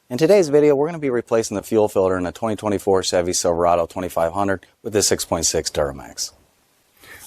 In today's video, we're going to be replacing the fuel filter in a 2024 Chevy Silverado 2500 with this 6.6 Duramax.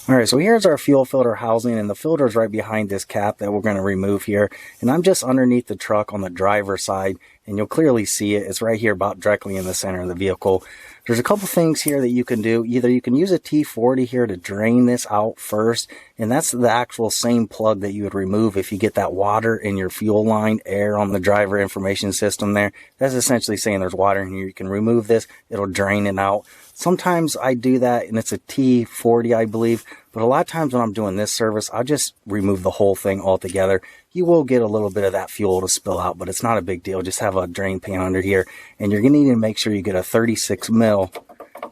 Alright, so here's our fuel filter housing, and the filter is right behind this cap that we're going to remove here. And I'm just underneath the truck on the driver's side, and you'll clearly see it. It's right here about directly in the center of the vehicle. There's a couple things here that you can do. Either you can use a T40 here to drain this out first, and that's the actual same plug that you would remove if you get that water in your fuel line, air on the driver information system there. That's essentially saying there's water in here. You can remove this, it'll drain it out. Sometimes I do that, and it's a T40, I believe, but a lot of times when I'm doing this service, I'll just remove the whole thing altogether. You will get a little bit of that fuel to spill out, but it's not a big deal. Just have a drain pan under here, and you're going to need to make sure you get a 36 mil.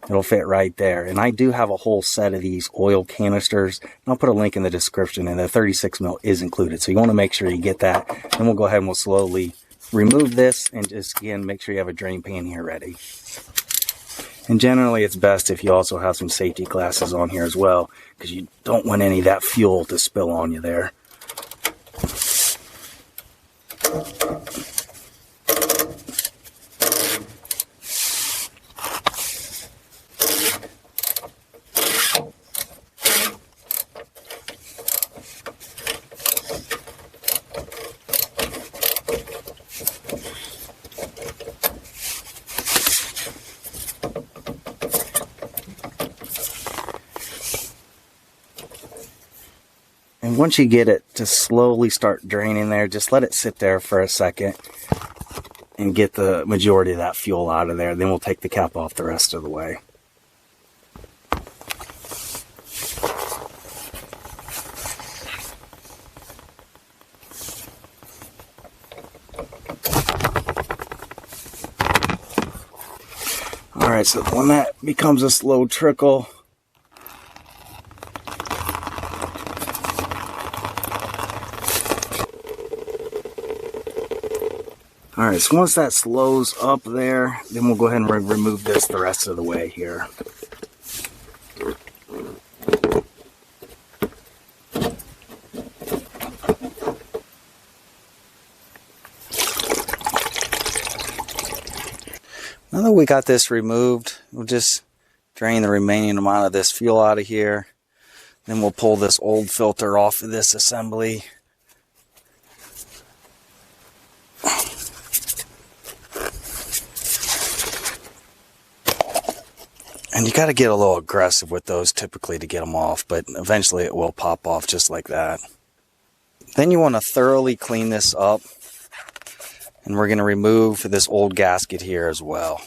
It'll fit right there. And I do have a whole set of these oil canisters, and I'll put a link in the description, and the 36 mil is included. So you want to make sure you get that. And we'll go ahead and we'll slowly remove this, and just again make sure you have a drain pan here ready. And generally it's best if you also have some safety glasses on here as well, because you don't want any of that fuel to spill on you there. And once you get it to slowly start draining there, just let it sit there for a second and get the majority of that fuel out of there. Then we'll take the cap off the rest of the way. Alright, so when that becomes a slow trickle, alright, so once that slows up there, then we'll go ahead and remove this the rest of the way here. Now that we got this removed, we'll just drain the remaining amount of this fuel out of here. Then we'll pull this old filter off of this assembly. And you got to get a little aggressive with those typically to get them off, but eventually it will pop off just like that. Then you want to thoroughly clean this up, and we're going to remove this old gasket here as well.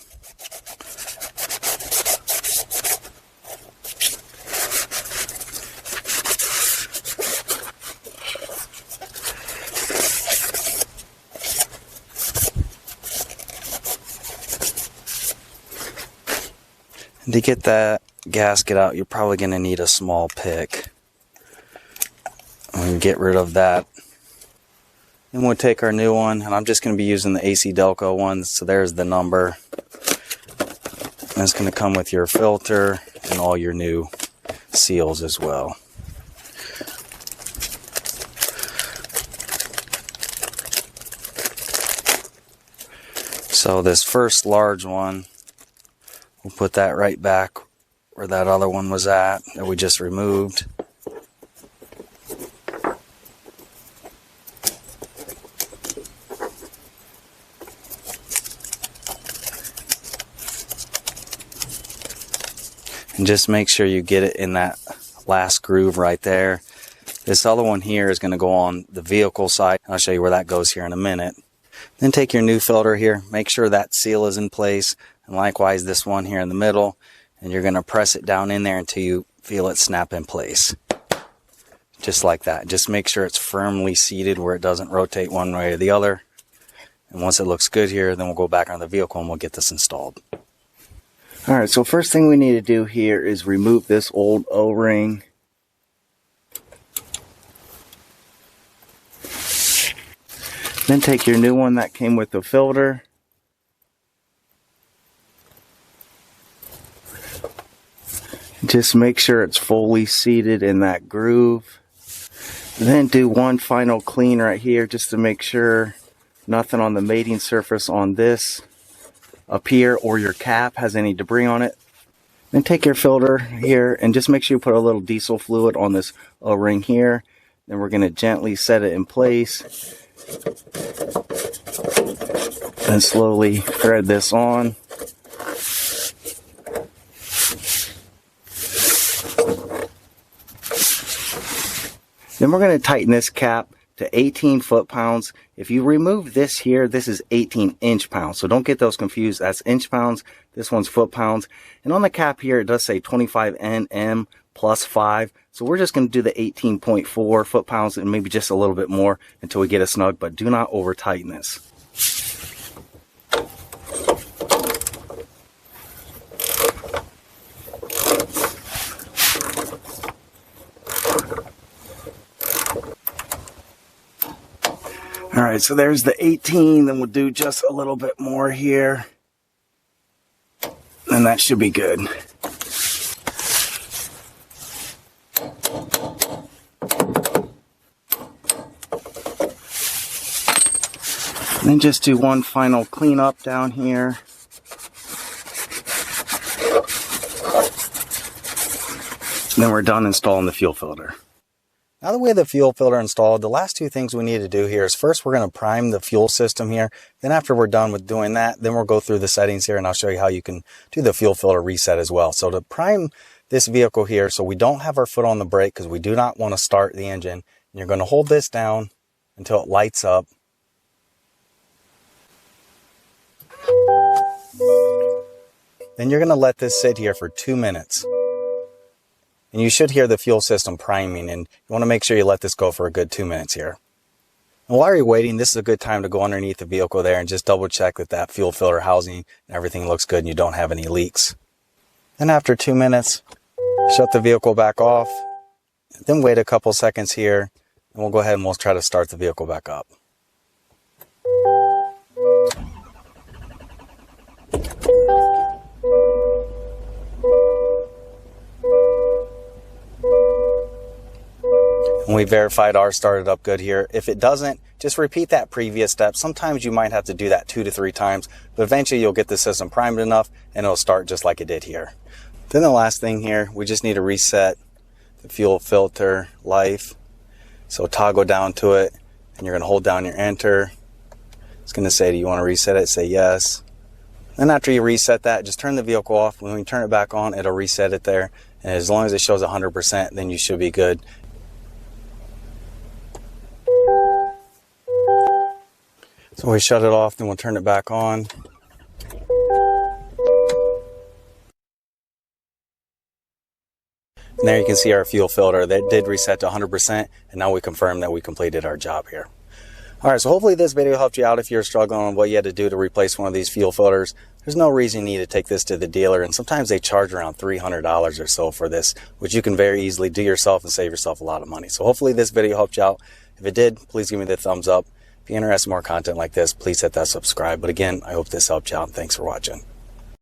And to get that gasket out, you're probably going to need a small pick. And get rid of that. Then we'll take our new one, and I'm just going to be using the AC Delco one, so there's the number. And it's going to come with your filter and all your new seals as well. So this first large one, we'll put that right back where that other one was at that we just removed. And just make sure you get it in that last groove right there. This other one here is going to go on the vehicle side. I'll show you where that goes here in a minute. Then take your new filter here, make sure that seal is in place, and likewise this one here in the middle, and you're going to press it down in there until you feel it snap in place. Just like that. Just make sure it's firmly seated where it doesn't rotate one way or the other. And once it looks good here, then we'll go back on the vehicle and we'll get this installed. Alright, so first thing we need to do here is remove this old O-ring. Then take your new one that came with the filter. Just make sure it's fully seated in that groove. Then do one final clean right here just to make sure nothing on the mating surface on this up here, or your cap has any debris on it, then take your filter here and just make sure you put a little diesel fluid on this O-ring here. Then we're going to gently set it in place and slowly thread this on. Then we're going to tighten this cap to 18 foot-pounds. If you remove this here, this is 18 inch-pounds. So don't get those confused. That's inch-pounds. This one's foot-pounds. And on the cap here, it does say 25 Nm plus 5. So we're just going to do the 18.4 foot-pounds and maybe just a little bit more until we get it snug. But do not over-tighten this. Alright, so there's the 18, then we'll do just a little bit more here, and that should be good. And then just do one final cleanup down here. And then we're done installing the fuel filter. Now that we have the fuel filter installed, the last two things we need to do here is first we're going to prime the fuel system here. Then after we're done with doing that, then we'll go through the settings here and I'll show you how you can do the fuel filter reset as well. So to prime this vehicle here, so we don't have our foot on the brake because we do not want to start the engine, and you're going to hold this down until it lights up. Then you're going to let this sit here for 2 minutes. And you should hear the fuel system priming, and you want to make sure you let this go for a good 2 minutes here. And while you're waiting, this is a good time to go underneath the vehicle there and just double check that that fuel filter housing and everything looks good and you don't have any leaks. Then after 2 minutes, shut the vehicle back off, then wait a couple seconds here, and we'll go ahead and we'll try to start the vehicle back up. And we verified ours started up good here. If it doesn't, just repeat that previous step. Sometimes you might have to do that 2 to 3 times, but eventually you'll get the system primed enough and it'll start just like it did here. Then the last thing here, we just need to reset the fuel filter life. So toggle down to it and you're going to hold down your enter. It's going to say, do you want to reset it? Say yes. Then after you reset that, just turn the vehicle off. When we turn it back on, it'll reset it there. And as long as it shows 100%, then you should be good. So we shut it off, then we'll turn it back on. And there you can see our fuel filter. That did reset to 100%, and now we confirm that we completed our job here. Alright, so hopefully this video helped you out if you're struggling on what you had to do to replace one of these fuel filters. There's no reason you need to take this to the dealer, and sometimes they charge around $300 or so for this, which you can very easily do yourself and save yourself a lot of money. So hopefully this video helped you out. If it did, please give me the thumbs up. If you're interested in more content like this, please hit that subscribe. But again, I hope this helped you out, and thanks for watching.